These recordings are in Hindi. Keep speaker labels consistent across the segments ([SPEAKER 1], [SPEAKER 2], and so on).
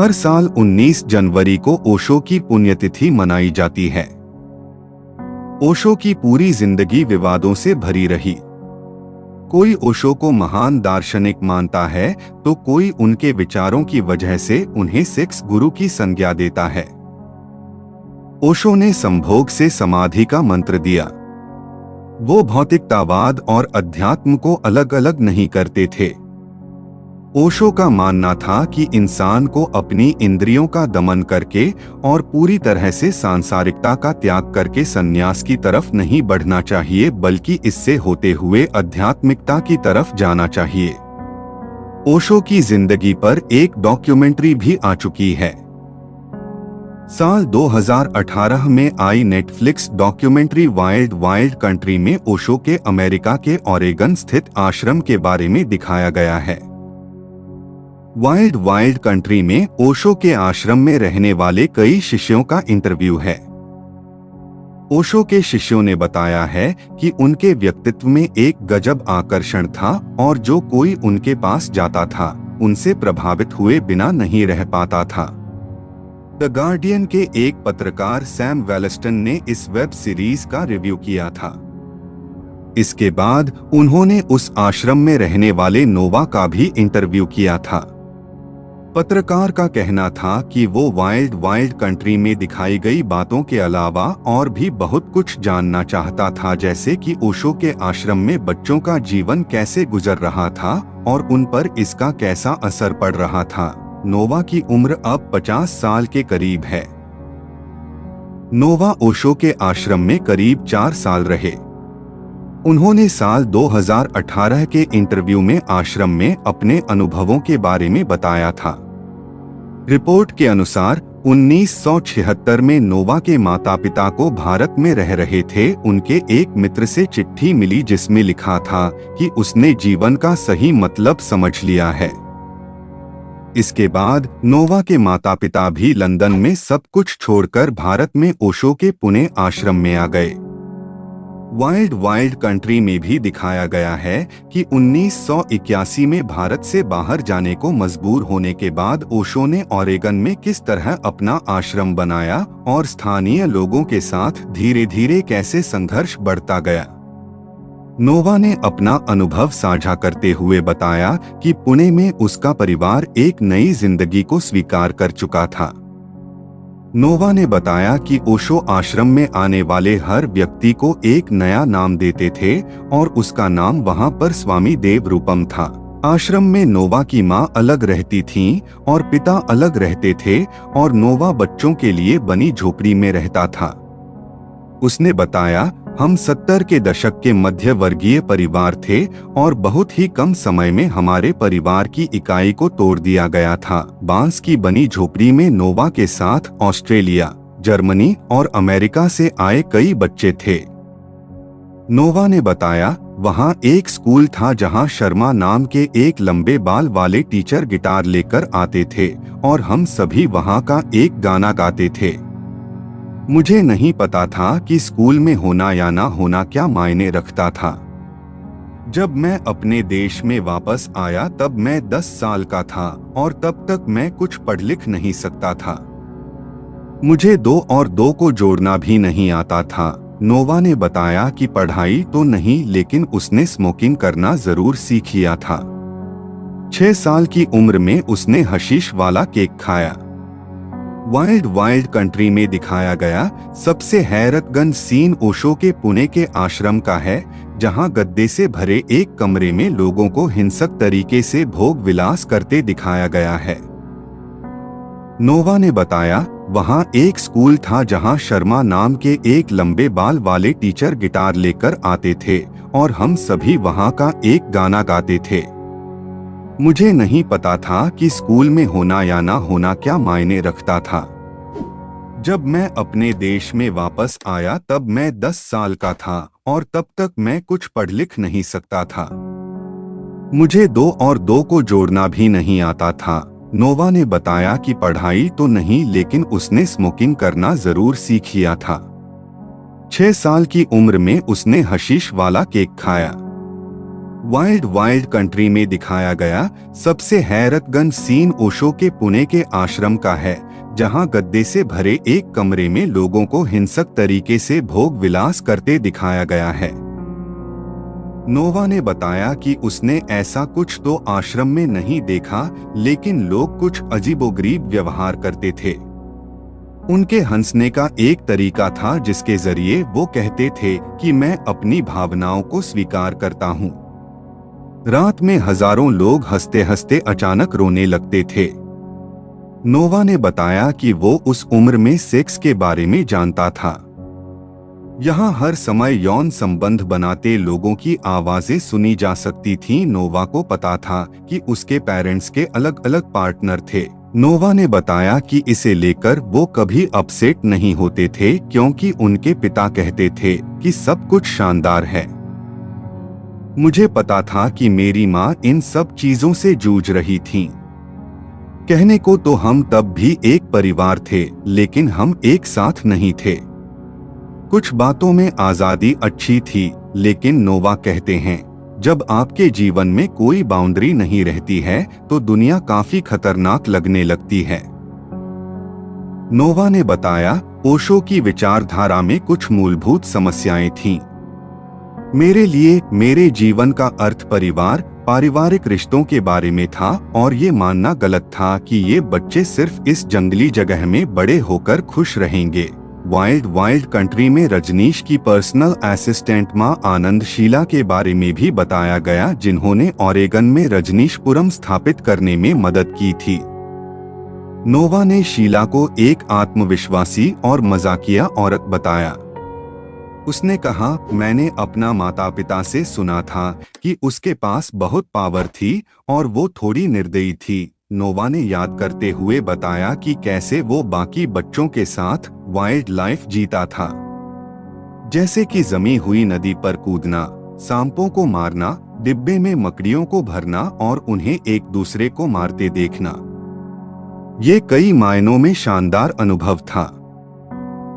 [SPEAKER 1] हर साल 19 जनवरी को ओशो की पुण्यतिथि मनाई जाती है। ओशो की पूरी जिंदगी विवादों से भरी रही। कोई ओशो को महान दार्शनिक मानता है तो कोई उनके विचारों की वजह से उन्हें सेक्स गुरु की संज्ञा देता है। ओशो ने संभोग से समाधि का मंत्र दिया। वो भौतिकतावाद और अध्यात्म को अलग अलग नहीं करते थे। ओशो का मानना था कि इंसान को अपनी इंद्रियों का दमन करके और पूरी तरह से सांसारिकता का त्याग करके संन्यास की तरफ नहीं बढ़ना चाहिए, बल्कि इससे होते हुए आध्यात्मिकता की तरफ जाना चाहिए। ओशो की जिंदगी पर एक डॉक्यूमेंट्री भी आ चुकी है। साल 2018 में आई Netflix documentary wild wild country में ओशो के अमेरिका के ओरेगन स्थित आश्रम के बारे में दिखाया गया है। वाइल्ड वाइल्ड कंट्री में ओशो के आश्रम में रहने वाले कई शिष्यों का इंटरव्यू है। ओशो के शिष्यों ने बताया है कि उनके व्यक्तित्व में एक गजब आकर्षण था और जो कोई उनके पास जाता था उनसे प्रभावित हुए बिना नहीं रह पाता था। द गार्डियन के एक पत्रकार सैम वेलस्टन ने इस वेब सीरीज का रिव्यू किया था। इसके बाद उन्होंने उस आश्रम में रहने वाले नोवा का भी इंटरव्यू किया था। पत्रकार का कहना था कि वो वाइल्ड वाइल्ड कंट्री में दिखाई गई बातों के अलावा और भी बहुत कुछ जानना चाहता था, जैसे कि ओशो के आश्रम में बच्चों का जीवन कैसे गुजर रहा था और उन पर इसका कैसा असर पड़ रहा था। नोवा की उम्र अब 50 साल के करीब है। नोवा ओशो के आश्रम में करीब 4 साल रहे। उन्होंने साल 2018 के इंटरव्यू में आश्रम में अपने अनुभवों के बारे में बताया था। रिपोर्ट के अनुसार 1976 में नोवा के माता पिता को भारत में रह रहे थे उनके एक मित्र से चिट्ठी मिली जिसमें लिखा था कि उसने जीवन का सही मतलब समझ लिया है। इसके बाद नोवा के माता पिता भी लंदन में सब कुछ छोड़कर भारत में ओशो के पुणे आश्रम में आ गए। वाइल्ड वाइल्ड कंट्री में भी दिखाया गया है कि 1981 में भारत से बाहर जाने को मजबूर होने के बाद ओशो ने ओरेगन में किस तरह अपना आश्रम बनाया और स्थानीय लोगों के साथ धीरे धीरे कैसे संघर्ष बढ़ता गया। नोवा ने अपना अनुभव साझा करते हुए बताया कि पुणे में उसका परिवार एक नई जिंदगी को स्वीकार कर चुका था। नोवा ने बताया कि ओशो आश्रम में आने वाले हर व्यक्ति को एक नया नाम देते थे और उसका नाम वहां पर स्वामी देव रूपम था। आश्रम में नोवा की मां अलग रहती थीं और पिता अलग रहते थे और नोवा बच्चों के लिए बनी झोपड़ी में रहता था। उसने बताया, हम 70 के दशक के मध्य वर्गीय परिवार थे और बहुत ही कम समय में हमारे परिवार की इकाई को तोड़ दिया गया था। बांस की बनी झोपड़ी में नोवा के साथ ऑस्ट्रेलिया, जर्मनी और अमेरिका से आए कई बच्चे थे। नोवा ने बताया, वहां एक स्कूल था जहां शर्मा नाम के एक लंबे बाल वाले टीचर गिटार लेकर आते थे और हम सभी वहां का एक गाना गाते थे। मुझे नहीं पता था कि स्कूल में होना या ना होना क्या मायने रखता था। जब मैं अपने देश में वापस आया तब मैं 10 साल का था और तब तक मैं कुछ पढ़ लिख नहीं सकता था। मुझे 2 और 2 को जोड़ना भी नहीं आता था। नोवा ने बताया कि पढ़ाई तो नहीं, लेकिन उसने स्मोकिंग करना जरूर सीख लिया था। 6 साल की उम्र में उसने हशीश वाला केक खाया। वाइल्ड वाइल्ड कंट्री में दिखाया गया सबसे हैरतगंज सीन ओशो के पुणे के आश्रम का है, जहां गद्दे से भरे एक कमरे में लोगों को हिंसक तरीके से भोग विलास करते दिखाया गया है। नोवा ने बताया, वहां एक स्कूल था जहां शर्मा नाम के एक लंबे बाल वाले टीचर गिटार लेकर आते थे और हम सभी वहां का एक गाना गाते थे। मुझे नहीं पता था कि स्कूल में होना या ना होना क्या मायने रखता था। जब मैं अपने देश में वापस आया तब मैं 10 साल का था और तब तक मैं कुछ पढ़ लिख नहीं सकता था। मुझे 2 और 2 को जोड़ना भी नहीं आता था। नोवा ने बताया कि पढ़ाई तो नहीं, लेकिन उसने स्मोकिंग करना जरूर सीख लिया था। 6 साल की उम्र में उसने हशीश वाला केक खाया। वाइल्ड वाइल्ड कंट्री में दिखाया गया सबसे हैरतगंज सीन ओशो के पुणे के आश्रम का है, जहां गद्दे से भरे एक कमरे में लोगों को हिंसक तरीके से भोग विलास करते दिखाया गया है। नोवा ने बताया कि उसने ऐसा कुछ तो आश्रम में नहीं देखा, लेकिन लोग कुछ अजीबोगरीब व्यवहार करते थे। उनके हंसने का एक तरीका था जिसके जरिए वो कहते थे कि मैं अपनी भावनाओं को स्वीकार करता हूँ। रात में हजारों लोग हंसते हंसते अचानक रोने लगते थे। नोवा ने बताया कि वो उस उम्र में सेक्स के बारे में जानता था। यहाँ हर समय यौन संबंध बनाते लोगों की आवाजें सुनी जा सकती थीं। नोवा को पता था कि उसके पेरेंट्स के अलग अलग पार्टनर थे। नोवा ने बताया कि इसे लेकर वो कभी अपसेट नहीं होते थे, क्योंकि उनके पिता कहते थे कि सब कुछ शानदार है। मुझे पता था कि मेरी माँ इन सब चीजों से जूझ रही थीं। कहने को तो हम तब भी एक परिवार थे, लेकिन हम एक साथ नहीं थे। कुछ बातों में आजादी अच्छी थी, लेकिन नोवा कहते हैं, जब आपके जीवन में कोई बाउंड्री नहीं रहती है तो दुनिया काफी खतरनाक लगने लगती है। नोवा ने बताया, ओशो की विचारधारा में कुछ मूलभूत समस्याएं थीं। मेरे लिए मेरे जीवन का अर्थ परिवार, पारिवारिक रिश्तों के बारे में था, और ये मानना गलत था कि ये बच्चे सिर्फ इस जंगली जगह में बड़े होकर खुश रहेंगे। वाइल्ड वाइल्ड कंट्री में रजनीश की पर्सनल असिस्टेंट मां आनंद शीला के बारे में भी बताया गया, जिन्होंने ओरेगन में रजनीशपुरम स्थापित करने में मदद की थी। नोवा ने शीला को एक आत्मविश्वासी और मजाकिया औरत बताया। उसने कहा, मैंने अपना माता पिता से सुना था कि उसके पास बहुत पावर थी और वो थोड़ी निर्दयी थी। नोवा ने याद करते हुए बताया कि कैसे वो बाकी बच्चों के साथ वाइल्ड लाइफ जीता था, जैसे कि जमी हुई नदी पर कूदना, सांपों को मारना, डिब्बे में मकड़ियों को भरना और उन्हें एक दूसरे को मारते देखना। ये कई मायनों में शानदार अनुभव था।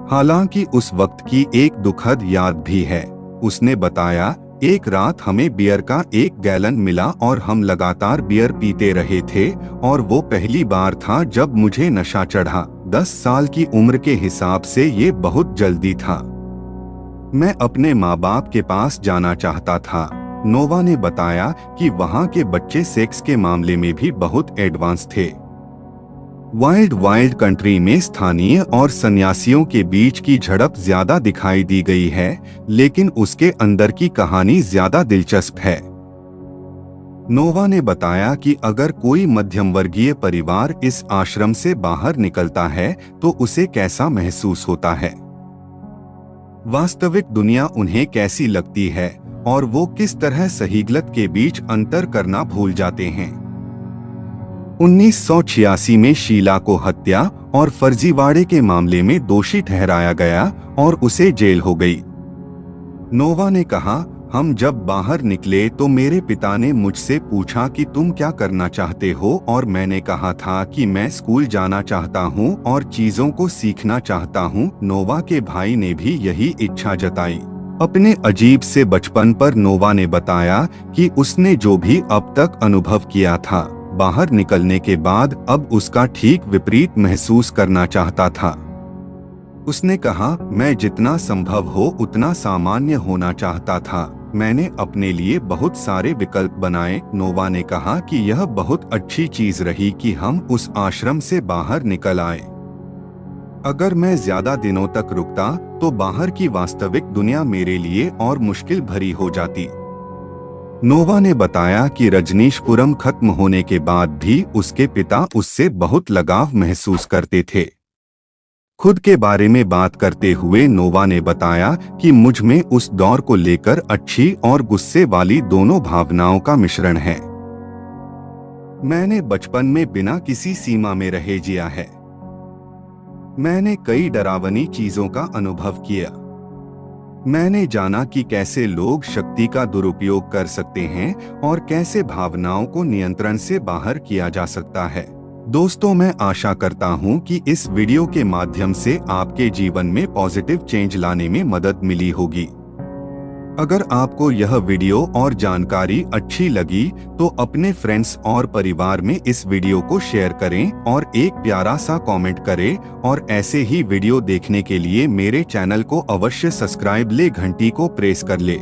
[SPEAKER 1] हालांकि उस वक्त की एक दुखद याद भी है। उसने बताया, एक रात हमें बियर का 1 गैलन मिला और हम लगातार बियर पीते रहे थे, और वो पहली बार था जब मुझे नशा चढ़ा। 10 साल की उम्र के हिसाब से ये बहुत जल्दी था। मैं अपने माँ बाप के पास जाना चाहता था। नोवा ने बताया कि वहाँ के बच्चे सेक्स के मामले में भी बहुत एडवांस थे। वाइल्ड वाइल्ड कंट्री में स्थानीय और सन्यासियों के बीच की झड़प ज्यादा दिखाई दी गई है, लेकिन उसके अंदर की कहानी ज्यादा दिलचस्प है। नोवा ने बताया कि अगर कोई मध्यम वर्गीय परिवार इस आश्रम से बाहर निकलता है तो उसे कैसा महसूस होता है, वास्तविक दुनिया उन्हें कैसी लगती है, और वो किस तरह सही गलत के बीच अंतर करना भूल जाते हैं। 1986 में शीला को हत्या और फर्जीवाड़े के मामले में दोषी ठहराया गया और उसे जेल हो गई। नोवा ने कहा, हम जब बाहर निकले तो मेरे पिता ने मुझसे पूछा कि तुम क्या करना चाहते हो, और मैंने कहा था कि मैं स्कूल जाना चाहता हूँ और चीजों को सीखना चाहता हूँ। नोवा के भाई ने भी यही इच्छा जताई। अपने अजीब से बचपन पर नोवा ने बताया कि उसने जो भी अब तक अनुभव किया था, बाहर निकलने के बाद अब उसका ठीक विपरीत महसूस करना चाहता था। उसने कहा, मैं जितना संभव हो उतना सामान्य होना चाहता था। मैंने अपने लिए बहुत सारे विकल्प बनाए। नोवा ने कहा कि यह बहुत अच्छी चीज रही कि हम उस आश्रम से बाहर निकल आए। अगर मैं ज्यादा दिनों तक रुकता तो बाहर की वास्तविक दुनिया मेरे लिए और मुश्किल भरी हो जाती। नोवा ने बताया कि रजनीशपुरम खत्म होने के बाद भी उसके पिता उससे बहुत लगाव महसूस करते थे। खुद के बारे में बात करते हुए नोवा ने बताया कि मुझ में उस दौर को लेकर अच्छी और गुस्से वाली दोनों भावनाओं का मिश्रण है। मैंने बचपन में बिना किसी सीमा में रहे जिया है। मैंने कई डरावनी चीजों का अनुभव किया। मैंने जाना कि कैसे लोग शक्ति का दुरुपयोग कर सकते हैं और कैसे भावनाओं को नियंत्रण से बाहर किया जा सकता है। दोस्तों, मैं आशा करता हूं कि इस वीडियो के माध्यम से आपके जीवन में पॉजिटिव चेंज लाने में मदद मिली होगी। अगर आपको यह वीडियो और जानकारी अच्छी लगी तो अपने फ्रेंड्स और परिवार में इस वीडियो को शेयर करें और एक प्यारा सा कमेंट करें और ऐसे ही वीडियो देखने के लिए मेरे चैनल को अवश्य सब्सक्राइब ले घंटी को प्रेस कर ले।